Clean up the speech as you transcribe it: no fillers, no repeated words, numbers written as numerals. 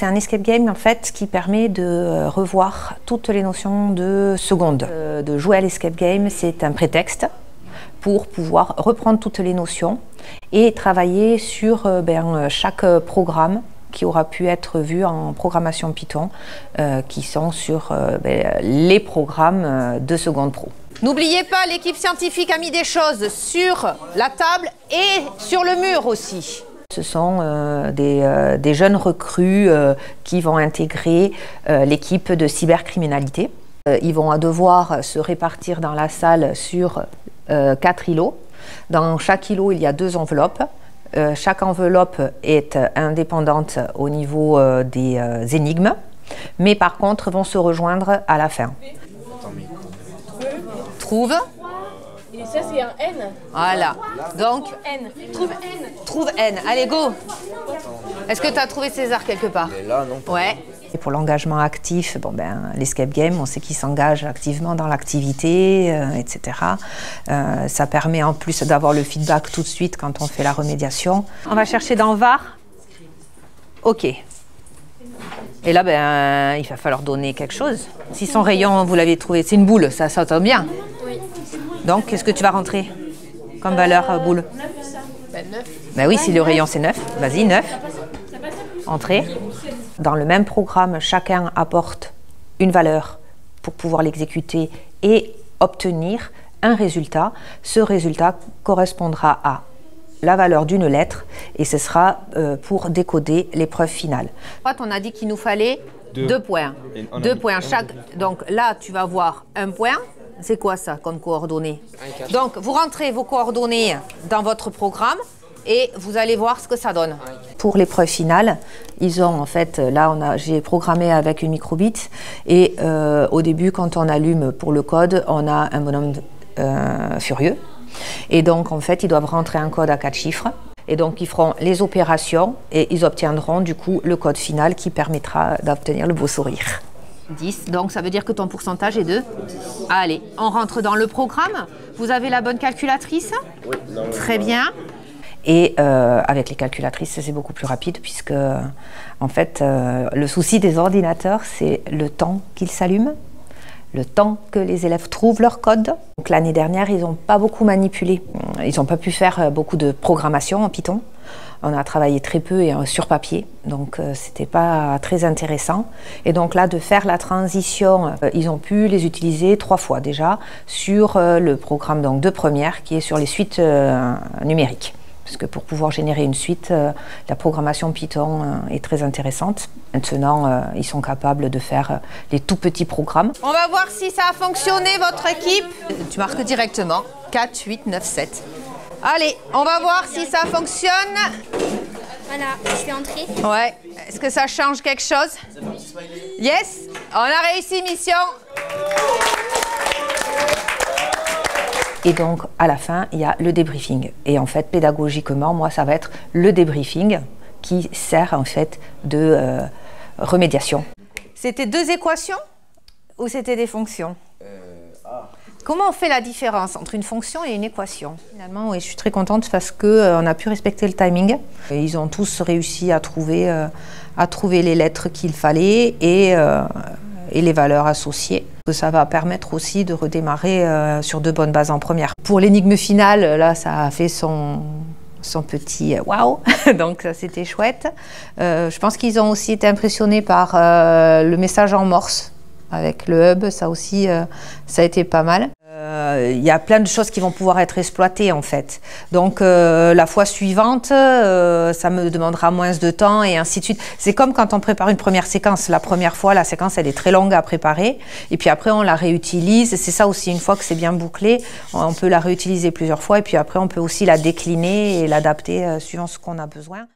c'est un escape game en fait qui permet de revoir toutes les notions de seconde. De jouer à l'escape game, c'est un prétexte pour pouvoir reprendre toutes les notions et travailler sur chaque programme qui aura pu être vu en programmation Python, qui sont sur les programmes de seconde pro. N'oubliez pas, l'équipe scientifique a mis des choses sur la table et sur le mur aussi. Ce sont des jeunes recrues qui vont intégrer l'équipe de cybercriminalité. Ils vont devoir se répartir dans la salle sur 4 îlots. Dans chaque îlot, il y a 2 enveloppes. Chaque enveloppe est indépendante au niveau des énigmes, mais par contre vont se rejoindre à la fin. Trouve. Et ça c'est un N. Voilà. Donc, N. Trouve N. Trouve N. Allez, go. Est-ce que tu as trouvé César quelque part? Là, non. Ouais. Et pour l'engagement actif, l'escape game, on sait qu'il s'engage activement dans l'activité, etc. Ça permet en plus d'avoir le feedback tout de suite quand on fait la remédiation. On va chercher dans VAR. OK. Et là, il va falloir donner quelque chose. Si son rayon, vous l'avez trouvé, c'est une boule, ça tombe bien. Oui. Donc, qu'est-ce que tu vas rentrer comme valeur boule? 9. Ben oui, si le rayon c'est 9, vas-y, 9. Entrée. Dans le même programme, chacun apporte une valeur pour pouvoir l'exécuter et obtenir un résultat. Ce résultat correspondra à la valeur d'une lettre et ce sera pour décoder l'épreuve finale. On a dit qu'il nous fallait 2 points. 2 points chaque. Donc là, tu vas voir un point. C'est quoi ça comme coordonnées? Donc, vous rentrez vos coordonnées dans votre programme et vous allez voir ce que ça donne. Pour l'épreuve finale, ils ont en fait, là j'ai programmé avec une microbit et au début quand on allume pour le code, on a un bonhomme furieux et donc en fait ils doivent rentrer un code à 4 chiffres et donc ils feront les opérations et ils obtiendront du coup le code final qui permettra d'obtenir le beau sourire. 10, donc ça veut dire que ton pourcentage est de... Allez, on rentre dans le programme. Vous avez la bonne calculatrice? Oui. Très bien. Et avec les calculatrices, c'est beaucoup plus rapide puisque, en fait, le souci des ordinateurs, c'est le temps qu'ils s'allument, le temps que les élèves trouvent leur code. Donc l'année dernière, ils n'ont pas beaucoup manipulé. Ils n'ont pas pu faire beaucoup de programmation en Python. On a travaillé très peu et sur papier, donc c'était pas très intéressant. Et donc là, de faire la transition, ils ont pu les utiliser 3 fois déjà sur le programme donc, de première qui est sur les suites numériques. Parce que pour pouvoir générer une suite, la programmation Python est très intéressante. Maintenant, ils sont capables de faire les tout petits programmes. On va voir si ça a fonctionné, votre équipe. Tu marques directement 4, 8, 9, 7. Allez, on va voir si ça fonctionne. Voilà, je suis entrée. Ouais. Est-ce que ça change quelque chose? Yes, on a réussi mission. Et donc, à la fin, il y a le débriefing. Et en fait, pédagogiquement, moi, ça va être le débriefing qui sert en fait de remédiation. C'était 2 équations ou c'était des fonctions? Comment on fait la différence entre une fonction et une équation? Finalement, oui, je suis très contente parce qu'on a pu respecter le timing. Et ils ont tous réussi à trouver les lettres qu'il fallait et les valeurs associées. Ça va permettre aussi de redémarrer sur de bonnes bases en première. Pour l'énigme finale, là, ça a fait son petit waouh, donc ça c'était chouette. Je pense qu'ils ont aussi été impressionnés par le message en morse. Avec le hub, ça aussi, ça a été pas mal. Il y a plein de choses qui vont pouvoir être exploitées en fait. Donc la fois suivante, ça me demandera moins de temps et ainsi de suite. C'est comme quand on prépare une première séquence. La première fois, la séquence elle est très longue à préparer et puis après on la réutilise. C'est ça aussi, une fois que c'est bien bouclé, on peut la réutiliser plusieurs fois et puis après on peut aussi la décliner et l'adapter suivant ce qu'on a besoin.